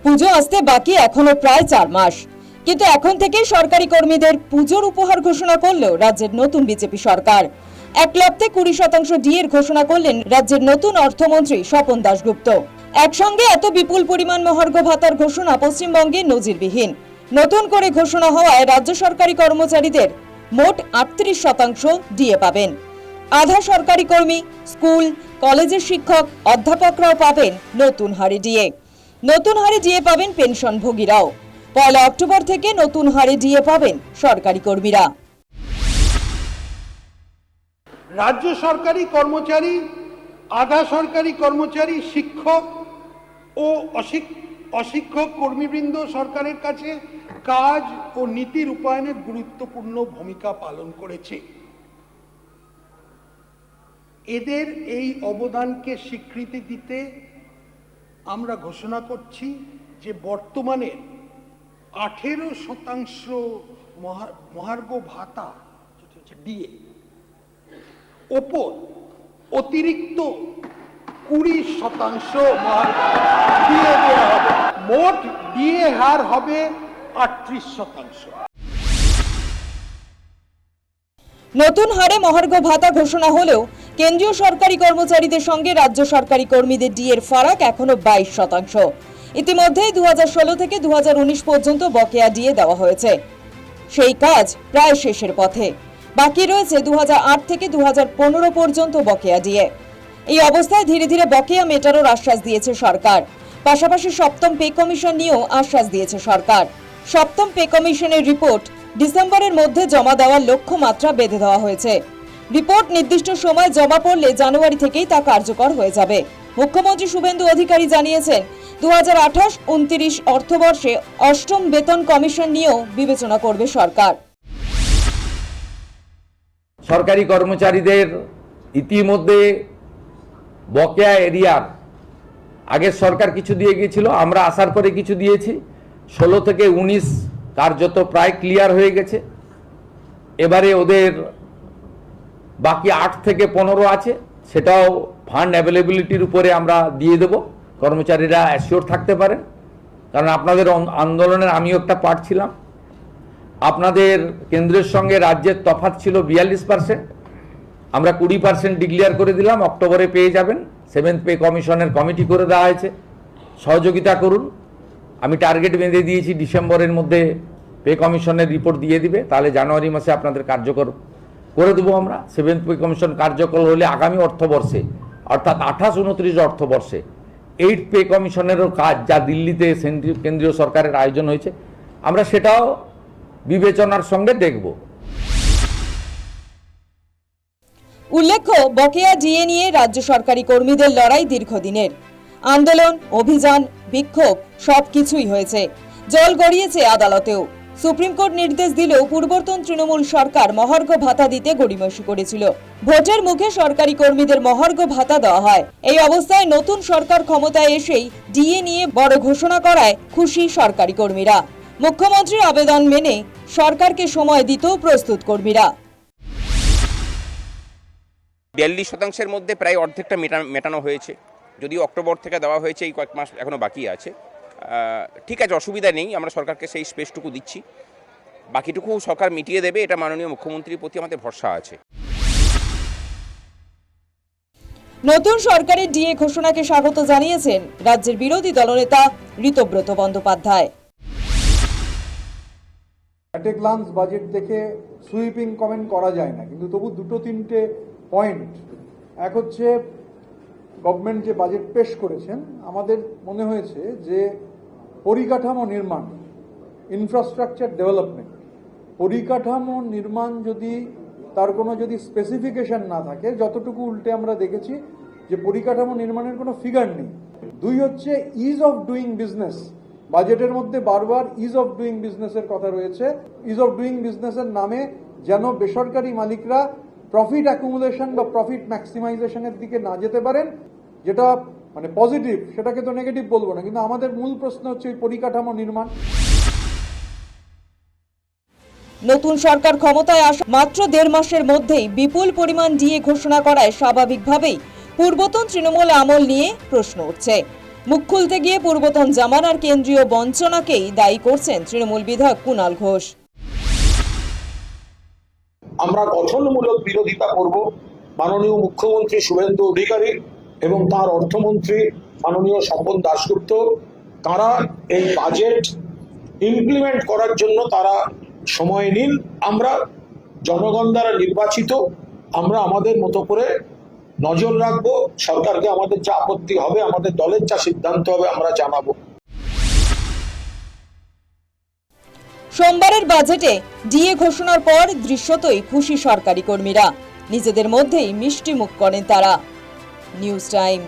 পুজো আসতে বাকি এখনো প্রায় 4 মাস, কিন্তু এখন থেকেই সরকারি কর্মীদের পুজোর উপহার ঘোষণা করলো রাজ্যের নতুন বিজেপি সরকার। এক লপ্তে 20% ডিএর ঘোষণা করলেন রাজ্যের নতুন অর্থমন্ত্রী স্বপন দাশগুপ্ত। একসঙ্গে এত বিপুল পরিমাণ মহার্ঘ ভাতার ঘোষণা পশ্চিমবঙ্গে নজিরবিহীন। নতুন করে ঘোষণা হওয়ায় রাজ্য সরকারি কর্মচারীদের মোট 38% ডিএ পাবেন। আধা সরকারি কর্মী, স্কুল, কলেজের শিক্ষক, অধ্যাপকরাও পাবেন নতুন হারে ডিএ। নতুন হারে ডিএ পাবেন পেনশনভোগীরাও। 1 অক্টোবর থেকে নতুন হারে ডিএ পাবেন সরকারি কর্মীরা। রাজ্য সরকারি কর্মচারী, আধা সরকারি কর্মচারী, শিক্ষক ও অশিক্ষক কর্মীবৃন্দ সরকারের কাছে কাজ ও নীতি রূপায়ণের গুরুত্বপূর্ণ ভূমিকা পালন করেছে। এদের এই অবদানকে স্বীকৃতি দিতে আমরা ঘোষণা করছি যে বর্তমানে 18% মহার্ঘ ভাতা ডিএ ওপর অতিরিক্ত 20% মহার্ঘ ডিএ দেওয়া হবে। মোট ডিএ হার হবে 38%। নতুন হারে মহার্ঘ ভাতা ঘোষণা হলেও কেন্দ্রীয় সরকারি কর্মচারীদের সঙ্গে রাজ্য সরকারি কর্মীদের ডিএর ফারাক এখনো 22%। ইতিমধ্যেই 2016 থেকে 2019 পর্যন্ত বকেয়া ডিএ দেওয়া হয়েছে। সেই কাজ প্রায় শেষের পথে। বাকি রয়েছে 2008 থেকে 2015 পর্যন্ত বকেয়া ডিএ। এই অবস্থায় ধীরে ধীরে বকেয়া মেটানোর আশ্বাস দিয়েছে সরকার। পাশাপাশি সপ্তম পে কমিশন নিয়েও আশ্বাস দিয়েছে সরকার। সপ্তম পে কমিশনের রিপোর্ট ডিসেম্বরের মধ্যে জমা দেওয়ার লক্ষ্যমাত্রা বেঁধে দেওয়া হয়েছে। রিপোর্ট নির্দিষ্ট সময় জমা পড়লে জানুয়ারি থেকেই তা কার্যকর হয়ে যাবে। মুখ্যমন্ত্রী শুভেন্দু অধিকারী জানিয়েছেন 2028-29 অর্থবর্ষে অষ্টম বেতন কমিশন নিয়েও বিবেচনা করবে সরকার। সরকারি কর্মচারীদের ইতিমধ্যে বকেয়া এরিয়ার আগের সরকার কিছু দিয়ে গিয়েছিল, আমরা আসার পরে কিছু দিয়েছি। 16 থেকে 19 কার্যত প্রায় ক্লিয়ার হয়ে গেছে। এবারে ওদের বাকি 8 থেকে 15 আছে, সেটাও ফান্ড অ্যাভেলেবিলিটির উপরে আমরা দিয়ে দেব। কর্মচারীরা অ্যাসিওর থাকতে পারেন, কারণ আপনাদের আন্দোলনের আমিও একটা পার্ট ছিলাম। আপনাদের কেন্দ্রের সঙ্গে রাজ্যের তফাৎ ছিল 42%, আমরা 20% ডিক্লেয়ার করে দিলাম। অক্টোবরে পেয়ে যাবেন। 7th পে কমিশনের কমিটি করে দেওয়া হয়েছে, সহযোগিতা করুন। আমি টার্গেট বেঁধে দিয়েছি ডিসেম্বরের মধ্যে পে কমিশনের রিপোর্ট দিয়ে দিবে, তাহলে জানুয়ারি মাসে আপনাদের কার্যকর করে দেবো আমরা। 7th পে কমিশন কার্যকর হলে আগামী অর্থবর্ষে অর্থাৎ 28-29 অর্থবর্ষে 8th পে কমিশনেরও কাজ, যা দিল্লিতে কেন্দ্রীয় সরকারের আয়োজন হয়েছে, আমরা সেটাও বিবেচনার সঙ্গে দেখব। উল্লেখ্য, বকেয়া ডিএ নিয়ে রাজ্য সরকারি কর্মীদের লড়াই দীর্ঘদিনের। আন্দোলন, অভিযান, বিক্ষোভ সবকিছুই হয়েছে। জল গড়িয়েছে আদালতেও। সুপ্রিম কোর্ট নির্দেশ দিলেও পূর্বতন তৃণমূল সরকার মহার্ঘ ভাতা দিতে গড়িমসি করেছিল। ভোটের মুখে সরকারি কর্মীদের মহার্ঘ ভাতা দেওয়া হয়। এই অবস্থায় নতুন সরকার ক্ষমতায় এসেই ডিএ নিয়ে বড় ঘোষণা করায় খুশি সরকারি কর্মীরা। মুখ্যমন্ত্রীর আবেদন মেনে সরকারকে সময় দিতেও প্রস্তুত কর্মীরা। 42% মধ্যে প্রায় অর্ধেকটা মেটানো হয়েছে, যদিও অক্টোবর থেকে দেওয়া হয়েছে, এই কয়েক মাস এখনো বাকি আছে। ঠিক আছে, অসুবিধা নেই, আমরা সরকারকে সেই স্পেসটুকু দিচ্ছি। বাকিটুকু সরকার মিটিয়ে দেবে, এটা মাননীয় মুখ্যমন্ত্রীর প্রতি আমাদের ভরসা আছে। নতুন সরকারের ডিএ ঘোষণাকে স্বাগত জানিয়েছেন রাজ্যের বিরোধী দলনেতা Ritabrata Bandyopadhyay. At a glance budget দেখে সুইপিং কমেন্ট করা যায় না, কিন্তু তবু 2-3টে পয়েন্ট। এক হচ্ছে, গভর্নমেন্ট যে বাজেট পেশ করেছেন, আমাদের মনে হয়েছে যে পরিকাঠামো নির্মাণ, ইনফ্রাস্ট্রাকচার ডেভেলপমেন্ট, পরিকাঠামো নির্মাণ যদি তার কোনো স্পেসিফিকেশন না থাকে, যতটুকু উল্টে আমরা দেখেছি যে পরিকাঠামো নির্মাণের কোনো ফিগার নেই। 2 হচ্ছে ইজ অফ ডুইং বিজনেস। বাজেটের মধ্যে বারবার ইজ অফ ডুইং বিজনেসের কথা রয়েছে। ইজ অফ ডুইং বিজনেসের নামে যেন বেসরকারি মালিকরা প্রফিট অ্যাকুমুলেশন বা প্রফিট ম্যাক্সিমাইজেশনের দিকে না যেতে পারেন, যেটা মানে পজিটিভ, সেটাকে তো নেগেটিভ বলবো না, কিন্তু আমাদের মূল প্রশ্ন হচ্ছে পরিকাঠামো নির্মাণ। নতুন সরকার ক্ষমতায় আসা মাত্র 1.5 মাসের মধ্যেই বিপুল পরিমাণ ডিএ ঘোষণা করায় স্বাভাবিকভাবেই পূর্বতন তৃণমূল আমল নিয়ে প্রশ্ন উঠছে। মুখ খুলতে গিয়ে পূর্বতন জামানার কেন্দ্রীয় বঞ্চনাকেই দায়ী করছেন তৃণমূল বিধায়ক কুণাল ঘোষ। আমরা গঠনমূলক বিরোধিতা করব মাননীয় মুখ্যমন্ত্রী শুভেন্দু অধিকারী এবং তার অর্থমন্ত্রী মাননীয় স্বপন দাশগুপ্ত। তারা এই বাজেট ইমপ্লিমেন্ট করার জন্য তারা সময় নিন। আমরা জনগণ দ্বারা নির্বাচিত, আমরা আমাদের মতো করে নজর রাখবো। সরকারকে আমাদের যা আপত্তি হবে, আমাদের দলের যা সিদ্ধান্ত হবে আমরা জানাবো। সোমবারের বাজেটে ডিএ ঘোষণার পর দৃশ্যতই খুশি সরকারি কর্মীরা। নিজেদের মধ্যেই মিষ্টি মুখ করেন তারা। News time.